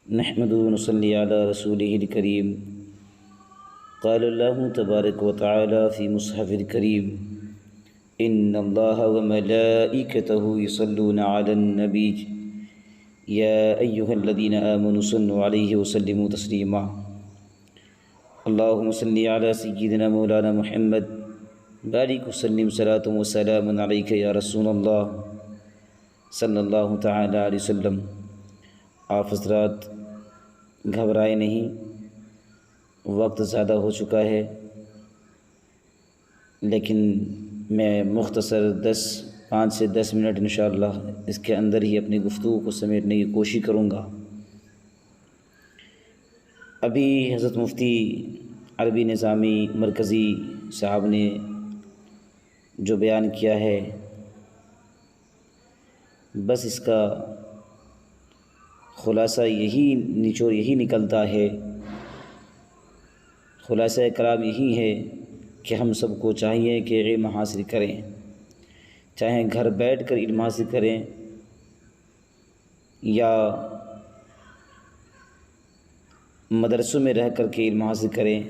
نحمده ونصلي على رسوله الكريم. قال الله تبارك وتعالى في مصحف الكريم: إن الله وملائكته يصلون على النبي يا أيها الذين آمنوا صلوا عليه وسلموا تسليما. اللهم صل على سيدنا مولانا محمد بارك وسلم صلاة وسلام عليك يا رسول الله صلی اللہ تعالی علیہ وسلم. آپ حضرات گھبرائے نہیں، وقت زیادہ ہو چکا ہے، لیکن میں مختصر 5 سے 10 منٹ انشاءاللہ اس کے اندر ہی اپنی گفتگو کو سمیٹنے کی کوشش کروں گا. ابھی حضرت مفتی عربی نظامی مرکزی صاحب نے جو بیان کیا ہے، بس اس کا خلاصہ نچوڑ یہی نکلتا ہے، خلاصہ کلام یہی ہے کہ ہم سب کو چاہیے کہ علم حاصل کریں، چاہے گھر بیٹھ کر علم حاصل کریں یا مدرسوں میں رہ کر کے علم حاصل کریں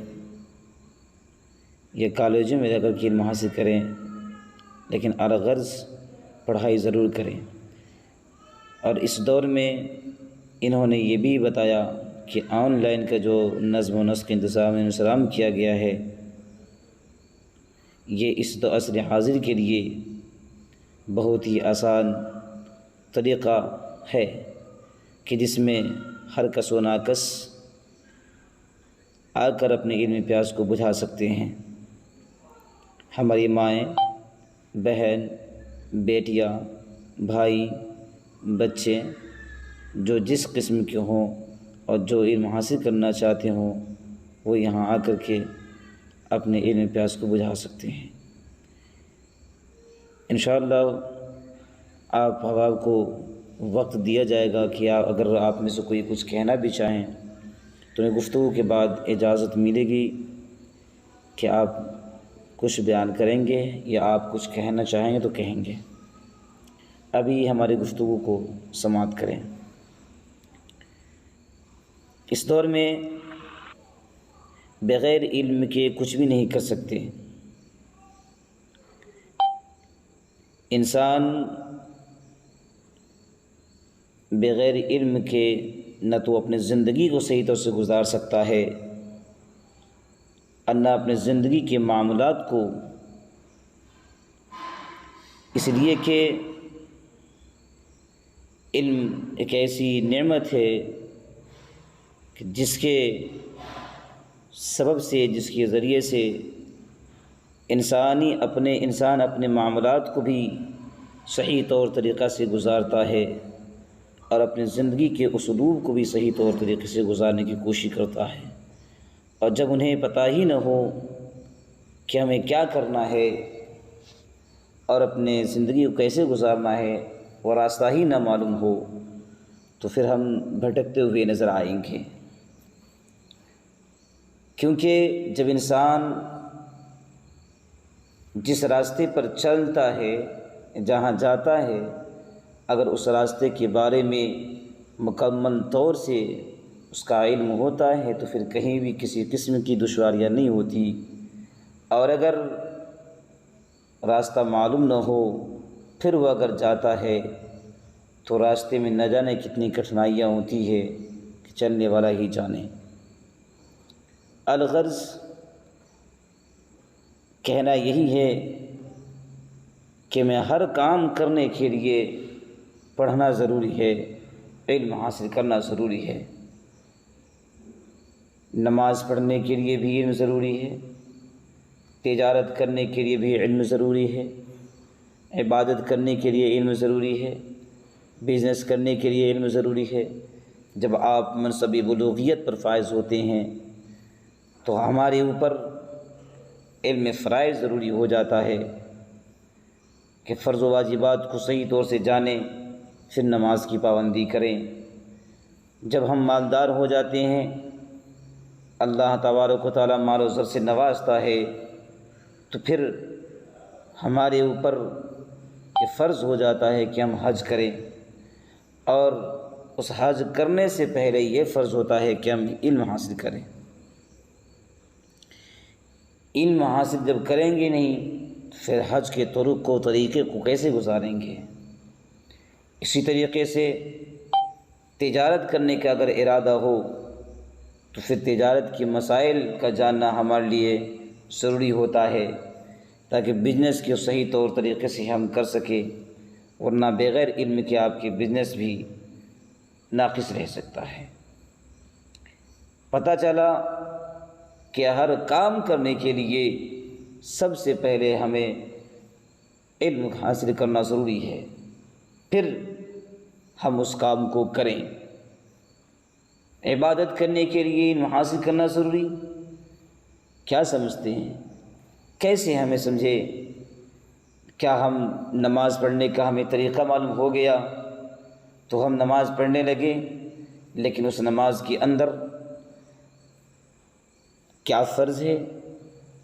یا کالجوں میں رہ کر کے علم حاصل کریں، لیکن الغرض پڑھائی ضرور کریں. اور اس دور میں انہوں نے یہ بھی بتایا کہ آن لائن کا جو نظم و نسق انتظام کیا گیا ہے، یہ اس عصر حاضر کے لیے بہت ہی آسان طریقہ ہے کہ جس میں ہر کس و ناکس آ کر اپنے علم پیاس کو بجھا سکتے ہیں. ہماری مائیں، بہن، بیٹیاں، بھائی، بچے جو جس قسم کے ہوں اور جو علم حاصل کرنا چاہتے ہوں، وہ یہاں آ کر کے اپنے علم پیاس کو بجھا سکتے ہیں. انشاءاللہ آپ حباب کو وقت دیا جائے گا کہ اگر آپ میں سے کوئی کچھ کہنا بھی چاہیں تو انہیں گفتگو کے بعد اجازت ملے گی کہ آپ کچھ بیان کریں گے یا آپ کچھ کہنا چاہیں گے تو کہیں گے. ابھی ہماری گفتگو کو سماعت کریں. اس دور میں بغیر علم کے کچھ بھی نہیں کر سکتے. انسان بغیر علم کے نہ تو اپنے زندگی کو صحیح طور سے گزار سکتا ہے، اور نہ اپنے زندگی کے معاملات کو، اس لیے کہ علم ایک ایسی نعمت ہے کہ جس کے سبب سے، جس کے ذریعے سے انسان اپنے معاملات کو بھی صحیح طور طریقہ سے گزارتا ہے اور اپنی زندگی کے اسلوب کو بھی صحیح طور طریقے سے گزارنے کی کوشش کرتا ہے. اور جب انہیں پتہ ہی نہ ہو کہ ہمیں کیا کرنا ہے اور اپنے زندگی کو کیسے گزارنا ہے، وہ راستہ ہی نہ معلوم ہو، تو پھر ہم بھٹکتے ہوئے نظر آئیں گے. کیونکہ جب انسان جس راستے پر چلتا ہے، جہاں جاتا ہے، اگر اس راستے کے بارے میں مکمل طور سے اس کا علم ہوتا ہے تو پھر کہیں بھی کسی قسم کی دشواریاں نہیں ہوتی. اور اگر راستہ معلوم نہ ہو، پھر وہ اگر جاتا ہے تو راستے میں نہ جانے کتنی کٹھنائیاں ہوتی ہے کہ چلنے والا ہی جانے. الغرض کہنا یہی ہے کہ میں ہر کام کرنے کے لیے پڑھنا ضروری ہے، علم حاصل کرنا ضروری ہے. نماز پڑھنے کے لیے بھی علم ضروری ہے، تجارت کرنے کے لیے بھی علم ضروری ہے، عبادت کرنے کے لیے علم ضروری ہے، بزنس کرنے کے لیے علم ضروری ہے. جب آپ منصب بلوغیت پر فائز ہوتے ہیں تو ہمارے اوپر علم فرائض ضروری ہو جاتا ہے کہ فرض و واجبات کو صحیح طور سے جانیں، پھر نماز کی پابندی کریں. جب ہم مالدار ہو جاتے ہیں، اللہ تبارک و تعالیٰ مال و زر سے نوازتا ہے، تو پھر ہمارے اوپر یہ فرض ہو جاتا ہے کہ ہم حج کریں. اور اس حج کرنے سے پہلے یہ فرض ہوتا ہے کہ ہم علم حاصل کریں۔ علم حاصل جب کریں گے نہیں تو پھر حج کے طرق کو طریقے کو کیسے گزاریں گے؟ اسی طریقے سے تجارت کرنے کا اگر ارادہ ہو تو پھر تجارت کے مسائل کا جاننا ہمارے لیے ضروری ہوتا ہے، تاکہ بزنس کے صحیح طور طریقے سے ہم کر سکیں، ورنہ بغیر علم کے آپ کی بزنس بھی ناقص رہ سکتا ہے۔ پتہ چلا کہ ہر کام کرنے کے لیے سب سے پہلے ہمیں علم حاصل کرنا ضروری ہے، پھر ہم اس کام کو کریں۔ عبادت کرنے کے لیے علم حاصل کرنا ضروری، کیا سمجھتے ہیں؟ کیسے ہمیں سمجھے؟ کیا ہم نماز پڑھنے کا ہمیں طریقہ معلوم ہو گیا تو ہم نماز پڑھنے لگے، لیکن اس نماز کے اندر کیا فرض ہے،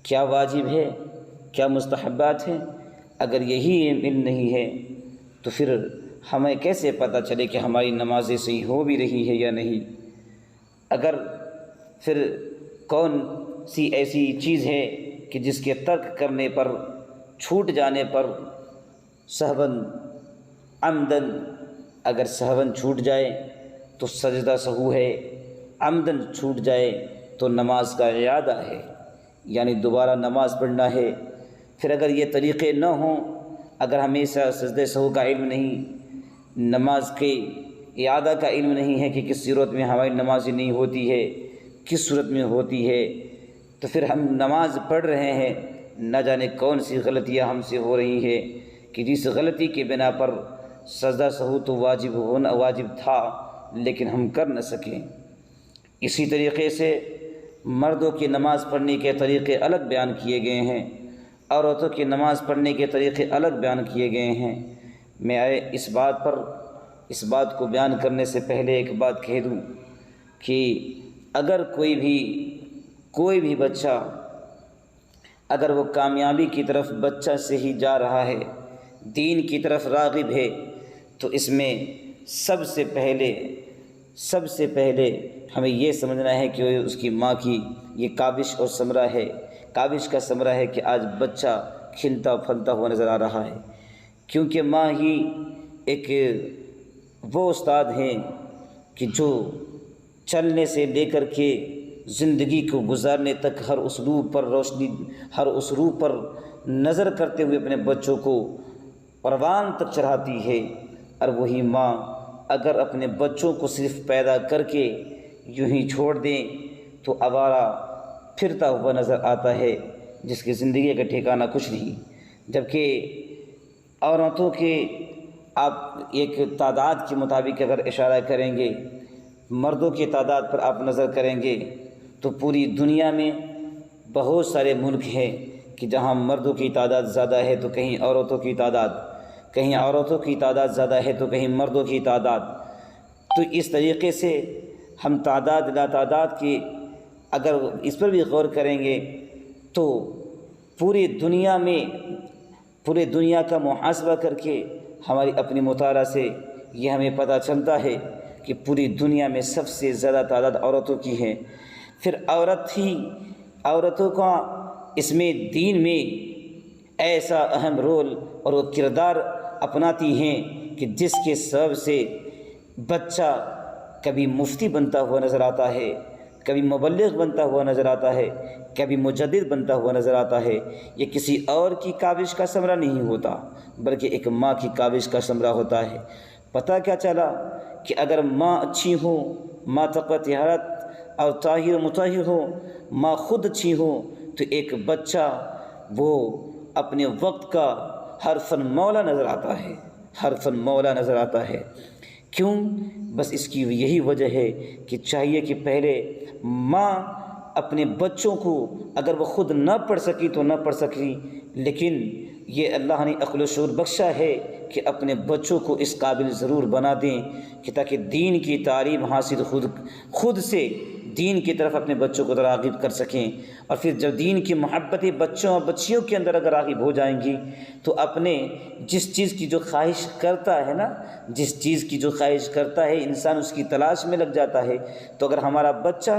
کیا واجب ہے، کیا مستحبات ہیں؟ اگر یہی علم نہیں ہے تو پھر ہمیں کیسے پتہ چلے کہ ہماری نمازیں صحیح ہو بھی رہی ہے یا نہیں؟ اگر پھر کون سی ایسی چیز ہے کہ جس کے ترک کرنے پر، چھوٹ جانے پر سہواً عمدن، اگر سہواً چھوٹ جائے تو سجدہ سہو ہے، عمدن چھوٹ جائے تو نماز کا اعادہ ہے، یعنی دوبارہ نماز پڑھنا ہے۔ پھر اگر یہ طریقے نہ ہوں، اگر ہمیشہ سجدہ سہو کا علم نہیں، نماز کے اعادہ کا علم نہیں ہے کہ کس صورت میں ہماری نماز نہیں ہوتی ہے، کس صورت میں ہوتی ہے، تو پھر ہم نماز پڑھ رہے ہیں، نہ جانے کون سی غلطیاں ہم سے ہو رہی ہیں کہ جس غلطی کے بنا پر سجدہ سہو تو واجب تھا لیکن ہم کر نہ سکیں۔ اسی طریقے سے مردوں کی نماز پڑھنے کے طریقے الگ بیان کیے گئے ہیں، عورتوں کی نماز پڑھنے کے طریقے الگ بیان کیے گئے ہیں۔ میں اس بات کو بیان کرنے سے پہلے ایک بات کہہ دوں کہ اگر کوئی بھی بچہ اگر وہ کامیابی کی طرف بچہ سے ہی جا رہا ہے، دین کی طرف راغب ہے، تو اس میں سب سے پہلے ہمیں یہ سمجھنا ہے کہ اس کی ماں کی یہ کاوش اور ثمرہ ہے، کاوش کا ثمرہ ہے کہ آج بچہ کھلتا پھلتا ہوا نظر آ رہا ہے، کیونکہ ماں ہی ایک وہ استاد ہیں کہ جو چلنے سے لے کر کے زندگی کو گزارنے تک ہر اسلوب پر نظر کرتے ہوئے اپنے بچوں کو پروان تک چڑھاتی ہے۔ اور وہی ماں اگر اپنے بچوں کو صرف پیدا کر کے یوں ہی چھوڑ دیں تو آوارہ پھرتا ہوا نظر آتا ہے، جس کی زندگی کا ٹھکانہ کچھ نہیں۔ جبکہ عورتوں کے آپ ایک تعداد کے مطابق اگر اشارہ کریں گے، مردوں کی تعداد پر آپ نظر کریں گے تو پوری دنیا میں بہت سارے ملک ہیں کہ جہاں مردوں کی تعداد زیادہ ہے تو کہیں عورتوں کی تعداد زیادہ ہے تو کہیں مردوں کی تعداد۔ تو اس طریقے سے ہم تعداد لا تعداد کی اگر اس پر بھی غور کریں گے تو پوری دنیا کا محاسبہ کر کے ہماری اپنی مطالعہ سے یہ ہمیں پتہ چلتا ہے کہ پوری دنیا میں سب سے زیادہ تعداد عورتوں کی ہے۔ پھر عورتوں کا اس میں دین میں ایسا اہم رول اور وہ کردار اپناتی ہیں کہ جس کے سبب سے بچہ کبھی مفتی بنتا ہوا نظر آتا ہے، کبھی مبلغ بنتا ہوا نظر آتا ہے، کبھی مجدد بنتا ہوا نظر آتا ہے۔ یہ کسی اور کی کاوش کا ثمرہ نہیں ہوتا بلکہ ایک ماں کی کاوش کا ثمرہ ہوتا ہے۔ پتہ کیا چلا کہ اگر ماں اچھی ہو، ماں تقویٰ طہارت اور طاہر و مطہر ہو، ماں خود اچھی ہو، تو ایک بچہ وہ اپنے وقت کا ہر فن مولا نظر آتا ہے۔ کیوں؟ بس اس کی یہی وجہ ہے کہ چاہیے کہ پہلے ماں اپنے بچوں کو اگر وہ خود نہ پڑھ سکی تو نہ پڑھ سکی، لیکن یہ اللہ نے عقل و شعور بخشا ہے کہ اپنے بچوں کو اس قابل ضرور بنا دیں کہ تاکہ دین کی تعلیم حاصل خود سے دین کی طرف اپنے بچوں کو راغب کر سکیں، اور پھر جب دین کی محبتیں بچوں اور بچیوں کے اندر اگر راغب ہو جائیں گی تو اپنے جس چیز کی جو خواہش کرتا ہے نا، جس چیز کی جو خواہش کرتا ہے انسان اس کی تلاش میں لگ جاتا ہے۔ تو اگر ہمارا بچہ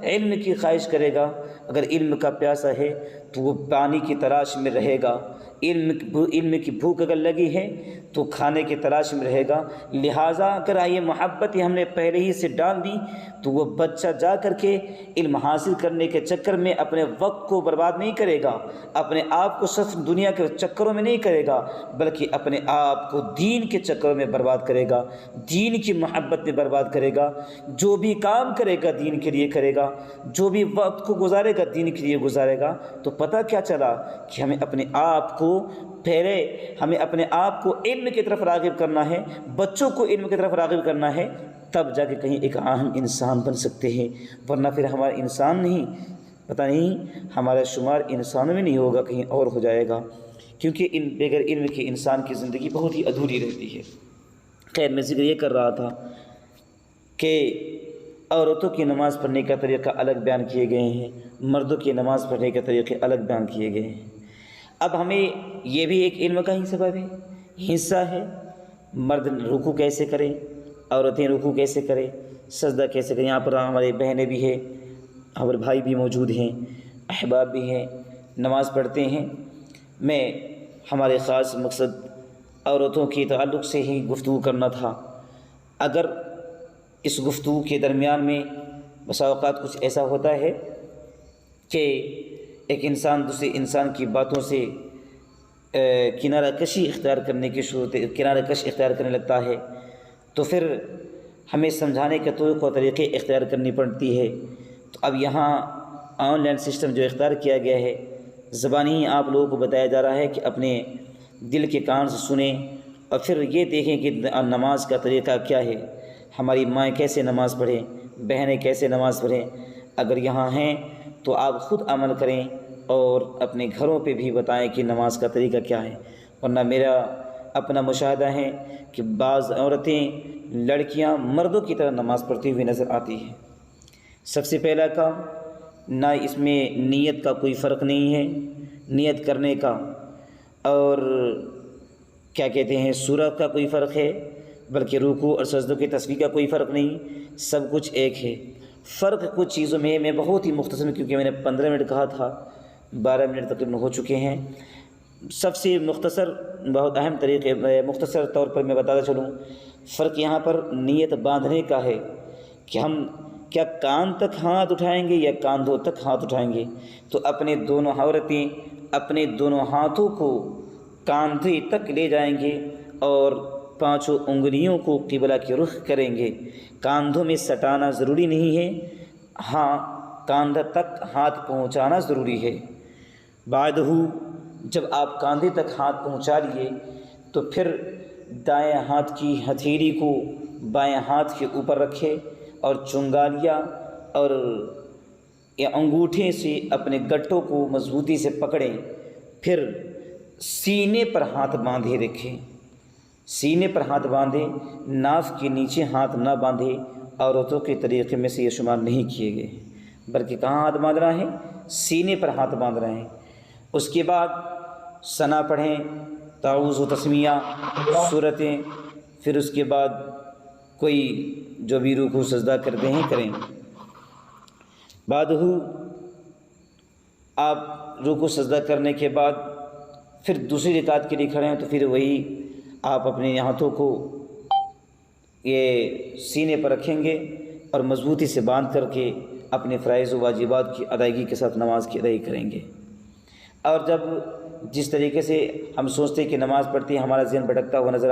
علم کی خواہش کرے گا، اگر علم کا پیاسا ہے تو وہ پانی کی تلاش میں رہے گا، علم کی بھوک اگر لگی ہے تو کھانے کی تلاش میں رہے گا۔ لہٰذا اگر یہ محبت ہم نے پہلے ہی سے ڈال دی تو وہ بچہ جا کر کے علم حاصل کرنے کے چکر میں اپنے وقت کو برباد نہیں کرے گا، اپنے آپ کو صرف دنیا کے چکروں میں نہیں کرے گا، بلکہ اپنے آپ کو دین کے چکروں میں برباد کرے گا، دین کی محبت میں برباد کرے گا۔ جو بھی کام کرے گا دین کے لیے کرے گا، جو بھی وقت کو گزارے گا دین کے لیے گزارے گا۔ تو پتہ کیا چلا کہ ہمیں اپنے آپ کو علم کی طرف راغب کرنا ہے، بچوں کو علم کی طرف راغب کرنا ہے، تب جا کے کہیں ایک اہم انسان بن سکتے ہیں، ورنہ پھر ہمارا انسان نہیں، پتہ نہیں ہمارا شمار انسانوں میں نہیں ہوگا، کہیں اور ہو جائے گا، کیونکہ بغیر علم کے انسان کی زندگی بہت ہی ادھوری رہتی ہے۔ خیر، میں ذکر یہ کر رہا تھا کہ عورتوں کی نماز پڑھنے کا طریقہ الگ بیان کیے گئے ہیں، مردوں کی نماز پڑھنے کے طریقے الگ بیان کیے گئے ہیں۔ اب ہمیں یہ بھی ایک علم کا ہی سبب ہے، حصہ ہے، مرد رکوع کیسے کریں، عورتیں رکوع کیسے کریں، سجدہ کیسے کریں۔ یہاں پر ہمارے بہنیں بھی ہیں، ہمارے بھائی بھی موجود ہیں، احباب بھی ہیں، نماز پڑھتے ہیں۔ میں ہمارے خاص مقصد عورتوں کے تعلق سے ہی گفتگو کرنا تھا۔ اگر اس گفتگو کے درمیان میں بسا اوقات کچھ ایسا ہوتا ہے کہ ایک انسان دوسرے انسان کی باتوں سے کنارہ کشی اختیار کرنے لگتا ہے، تو پھر ہمیں سمجھانے کے طرق و طریقے اختیار کرنی پڑتی ہے۔ تو اب یہاں آن لائن سسٹم جو اختیار کیا گیا ہے، زبانی ہی آپ لوگوں کو بتایا جا رہا ہے کہ اپنے دل کے کان سے سنیں اور پھر یہ دیکھیں کہ نماز کا طریقہ کیا ہے، ہماری مائیں کیسے نماز پڑھیں، بہنیں کیسے نماز پڑھیں۔ اگر یہاں ہیں تو آپ خود عمل کریں اور اپنے گھروں پہ بھی بتائیں کہ نماز کا طریقہ کیا ہے، ورنہ میرا اپنا مشاہدہ ہے کہ بعض عورتیں، لڑکیاں مردوں کی طرح نماز پڑھتی ہوئی نظر آتی ہیں۔ سب سے پہلا کام، نہ اس میں نیت کا کوئی فرق نہیں ہے، نیت کرنے کا اور کیا کہتے ہیں سورت کا کوئی فرق ہے، بلکہ رکوع اور سجدوں کی تسبیح کا کوئی فرق نہیں، سب کچھ ایک ہے۔ فرق کچھ چیزوں میں بہت ہی مختصر، کیونکہ میں نے 15 منٹ کہا تھا، 12 منٹ تقریباً ہو چکے ہیں۔ سب سے مختصر، بہت اہم طریقے مختصر طور پر میں بتاتا چلوں۔ فرق یہاں پر نیت باندھنے کا ہے کہ ہم کیا کان تک ہاتھ اٹھائیں گے یا کاندھوں تک ہاتھ اٹھائیں گے۔ تو اپنے دونوں عورتیں اپنے دونوں ہاتھوں کو کاندھے تک لے جائیں گے اور 5 انگلیوں کو قبلہ کی رخ کریں گے۔ کاندھوں میں سٹانا ضروری نہیں ہے، ہاں کاندھا تک ہاتھ پہنچانا ضروری ہے۔ بعد جب آپ کاندھے تک ہاتھ پہنچا لیے تو پھر دائیں ہاتھ کی ہتھیلی کو بائیں ہاتھ کے اوپر رکھے اور چنگالیاں اور انگوٹھے سے اپنے گٹوں کو مضبوطی سے پکڑیں، پھر سینے پر ہاتھ باندھے رکھیں، سینے پر ہاتھ باندھے، ناف کے نیچے ہاتھ نہ باندھے۔ عورتوں کے طریقے میں سے یہ شمار نہیں کیے گئے، بلکہ کہاں ہاتھ باندھ رہا ہے؟ سینے پر ہاتھ باندھ رہے ہیں۔ اس کے بعد ثنا پڑھیں، تعوذ و تسمیہ سورتیں، پھر اس کے بعد کوئی جو بھی رکوع سجدہ کرتے ہیں کریں۔ بعد آپ رکوع سجدہ کرنے کے بعد پھر دوسری رکعت کے لیے کھڑے ہیں تو پھر وہی آپ اپنے ہاتھوں کو یہ سینے پر رکھیں گے اور مضبوطی سے باندھ کر کے اپنے فرائض و واجبات کی ادائیگی کے ساتھ نماز کی ادائیگی کریں گے۔ اور جب جس طریقے سے ہم سوچتے ہیں کہ نماز پڑھتے ہیں ہمارا ذہن بھٹکتا ہوا نظر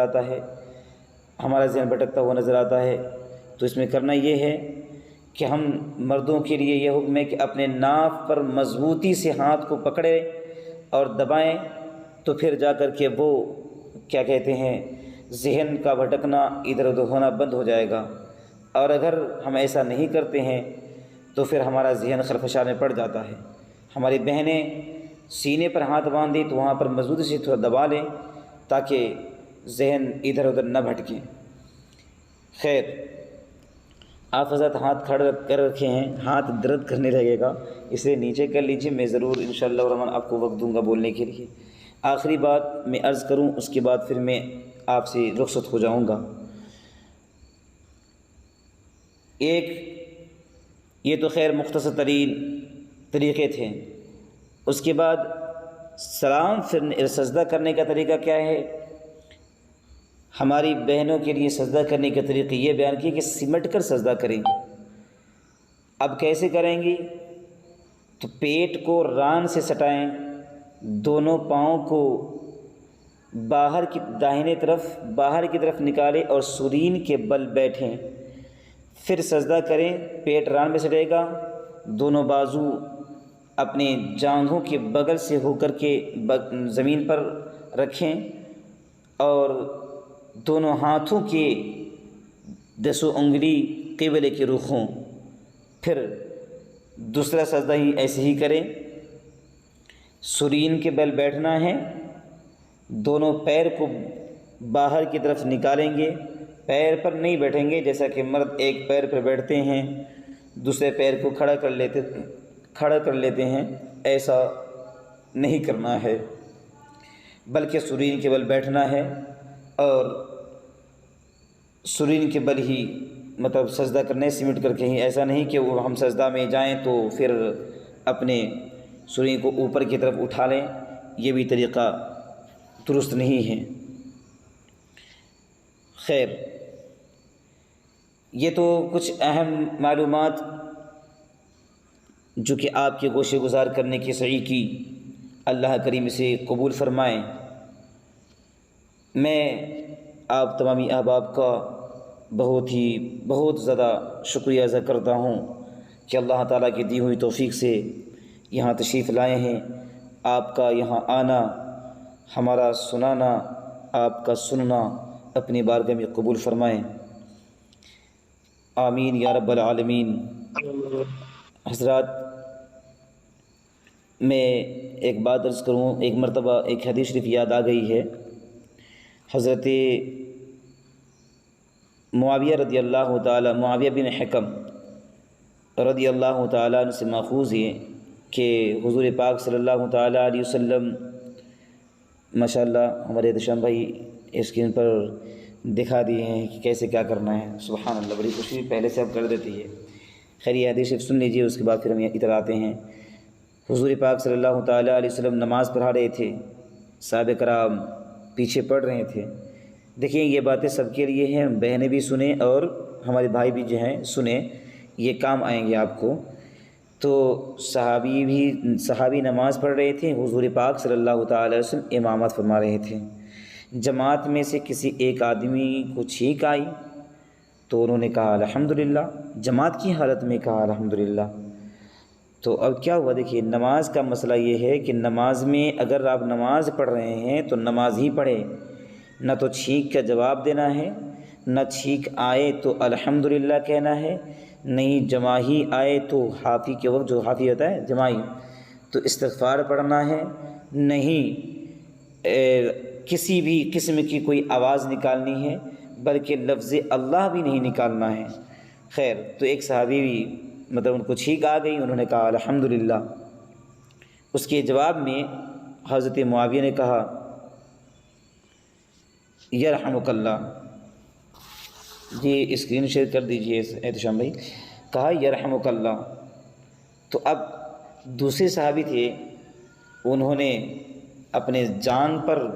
آتا ہے، تو اس میں کرنا یہ ہے کہ ہم مردوں کے لیے یہ حکم ہے کہ اپنے ناف پر مضبوطی سے ہاتھ کو پکڑے اور دبائیں، تو پھر جا کر کے وہ کیا کہتے ہیں ذہن کا بھٹکنا ادھر ادھر ہونا بند ہو جائے گا۔ اور اگر ہم ایسا نہیں کرتے ہیں تو پھر ہمارا ذہن خرفشار میں پڑ جاتا ہے۔ ہماری بہنیں سینے پر ہاتھ باندھیں تو وہاں پر مضبوطی سے تھوڑا دبا لیں تاکہ ذہن ادھر ادھر نہ بھٹکیں۔ خیر، آپ حضرات ہاتھ کھڑا کر رکھے ہیں، ہاتھ درد کرنے لگے گا، اس لیے نیچے کر لیجیے، میں ضرور انشاءاللہ الرحمن آپ کو وقت دوں گا بولنے کے لیے۔ آخری بات میں عرض کروں، اس کے بعد پھر میں آپ سے رخصت ہو جاؤں گا۔ ایک یہ تو خیر مختصر ترین طریقے تھے، اس کے بعد سلام پھر سجدہ کرنے کا طریقہ کیا ہے؟ ہماری بہنوں کے لیے سجدہ کرنے کے طریقے یہ بیان کیے کہ سمٹ کر سجدہ کریں۔ اب کیسے کریں گی؟ تو پیٹ کو ران سے سٹائیں، دونوں پاؤں کو باہر کی داہنے طرف باہر کی طرف نکالیں اور سرین کے بل بیٹھیں، پھر سجدہ کریں۔ پیٹ ران میں سٹے گا، دونوں بازو اپنے جانگھوں کے بغل سے ہو کر کے زمین پر رکھیں اور دونوں ہاتھوں کے 10 انگلی قبلے کے رخ ہوں۔ پھر دوسرا سجدہ ہی ایسے ہی کریں، سرین کے بل بیٹھنا ہے، دونوں پیر کو باہر کی طرف نکالیں گے، پیر پر نہیں بیٹھیں گے جیسا کہ مرد ایک پیر پر بیٹھتے ہیں دوسرے پیر کو کھڑا کر لیتے ہیں، ایسا نہیں کرنا ہے، بلکہ سرین کے بل بیٹھنا ہے اور سرین کے بل ہی مطلب سجدہ کرنے سمٹ کر کے ہی، ایسا نہیں کہ وہ ہم سجدہ میں جائیں تو پھر اپنے سرین کو اوپر کی طرف اٹھا لیں، یہ بھی طریقہ درست نہیں ہے۔ خیر، یہ تو کچھ اہم معلومات جو کہ آپ کے گوشے گزار کرنے کی صحیح کی، اللہ کریم سے قبول فرمائیں۔ میں آپ تمامی احباب کا بہت زیادہ شکریہ ادا کرتا ہوں کہ اللہ تعالیٰ کی دی ہوئی توفیق سے یہاں تشریف لائے ہیں۔ آپ کا یہاں آنا، ہمارا سنانا، آپ کا سننا اپنی بارگاہ میں قبول فرمائیں، آمین یا رب العالمین۔ حضرات، میں ایک بات عرض کروں، ایک مرتبہ ایک حدیث شریف یاد آ گئی ہے، حضرت معاویہ بن حکم رضی اللہ تعالیٰ عنہ سے ماخوذ ہے کہ حضور پاک صلی اللہ تعالیٰ علیہ وسلم، ماشاءاللہ ہمارے احتشام بھائی اسکرین پر دکھا دیے ہیں کہ کیسے کیا کرنا ہے، سبحان اللہ، بڑی خوشی پہلے سے اب کر دیتی ہے۔ خیر، یہ حدیث سن لیجیے، اس کے بعد پھر ہم ادھر آتے ہیں۔ حضور پاک صلی اللہ تعالیٰ علیہ وسلم نماز پڑھا رہے تھے، صحابہ کرام پیچھے پڑھ رہے تھے۔ دیکھیں، یہ باتیں سب کے لیے ہیں، بہنیں بھی سنیں اور ہمارے بھائی بھی جو ہیں سنیں، یہ کام آئیں گے آپ کو۔ تو صحابی نماز پڑھ رہے تھے، حضور پاک صلی اللہ تعالیٰ علیہ وسلم امامت فرما رہے تھے۔ جماعت میں سے کسی ایک آدمی کو چھینک آئی تو انہوں نے کہا الحمدللہ، جماعت کی حالت میں کہا الحمدللہ۔ تو اب کیا ہوا؟ دیکھیے، نماز کا مسئلہ یہ ہے کہ نماز میں اگر آپ نماز پڑھ رہے ہیں تو نماز ہی پڑھیں، نہ تو چھینک کا جواب دینا ہے، نہ چھینک آئے تو الحمدللہ کہنا ہے، نہیں جماعی آئے تو حافی کے وقت جو حافی ہوتا ہے جماعی تو استغفار پڑھنا ہے، نہیں کسی بھی قسم کی کوئی آواز نکالنی ہے، بلکہ لفظ اللہ بھی نہیں نکالنا ہے۔ خیر، تو ایک صحابی بھی مطلب ان کو چھینک آ گئی، انہوں نے کہا الحمدللہ۔ اس کے جواب میں حضرت معاویہ نے کہا یرحمک اللہ، جی اسکرین شیئر کر دیجئے احتشام بھائی، کہا یرحمک اللہ۔ تو اب دوسرے صحابی تھے، انہوں نے اپنے جان پر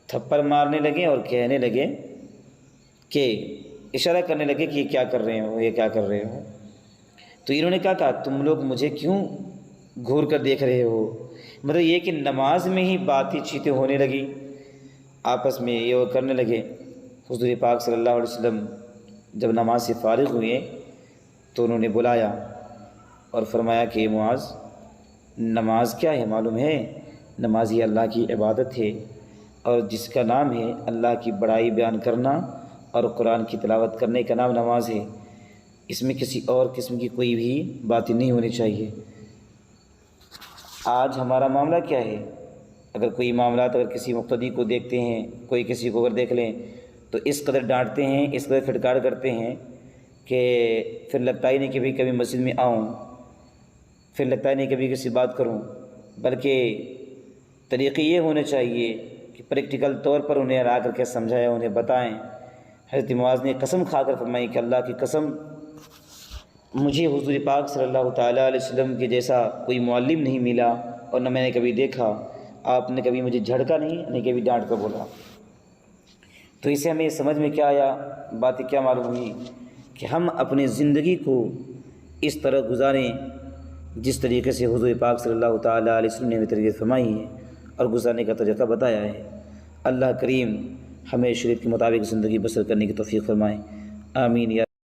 تھپڑ مارنے لگے اور کہنے لگے کہ اشارہ کرنے لگے کہ یہ کیا کر رہے ہو، یہ کیا کر رہے ہو۔ تو انہوں نے کہا تم لوگ مجھے کیوں گھور کر دیکھ رہے ہو؟ مطلب یہ کہ نماز میں ہی باتیں چیتیں ہونے لگی، آپس میں یہ وہ کرنے لگے۔ حضور پاک صلی اللہ علیہ وسلم جب نماز سے فارغ ہوئے تو انہوں نے بلایا اور فرمایا کہ معاذ، نماز کیا ہے معلوم ہے؟ نماز یہ اللہ کی عبادت ہے، اور جس کا نام ہے اللہ کی بڑائی بیان کرنا اور قرآن کی تلاوت کرنے کا نام نماز ہے، اس میں کسی اور قسم کی کوئی بھی باتیں نہیں ہونی چاہیے۔ آج ہمارا معاملہ کیا ہے؟ اگر کوئی معاملات اگر کسی مقتدی کو دیکھتے ہیں، کوئی کسی کو اگر دیکھ لیں تو اس قدر ڈانٹتے ہیں، اس قدر پھٹکار کرتے ہیں کہ پھر لگتا ہی نہیں کہ کبھی مسجد میں آؤں، پھر لگتا ہی نہیں کبھی کسی بات کروں، بلکہ طریقے یہ ہونے چاہیے کہ پریکٹیکل طور پر انہیں لا کر کے سمجھائیں، انہیں بتائیں۔ حضرت معاذ نے قسم کھا کر فرمائی کہ اللہ کی قسم، مجھے حضور پاک صلی اللہ تعالیٰ علیہ وسلم کے جیسا کوئی معلم نہیں ملا، اور نہ میں نے کبھی دیکھا، آپ نے کبھی مجھے جھڑکا نہیں، نہیں کبھی ڈانٹ کر بولا۔ تو اسے ہمیں سمجھ میں کیا آیا، باتیں کیا معلوم ہوئی کہ ہم اپنی زندگی کو اس طرح گزاریں جس طریقے سے حضور پاک صلی اللہ تعالیٰ علیہ وسلم نے ہمیں تربیت فرمائی ہے اور گزارنے کا طریقہ بتایا ہے۔ اللہ کریم ہمیں شریعت کے مطابق زندگی بسر کرنے کی توفیق فرمائے، آمین یا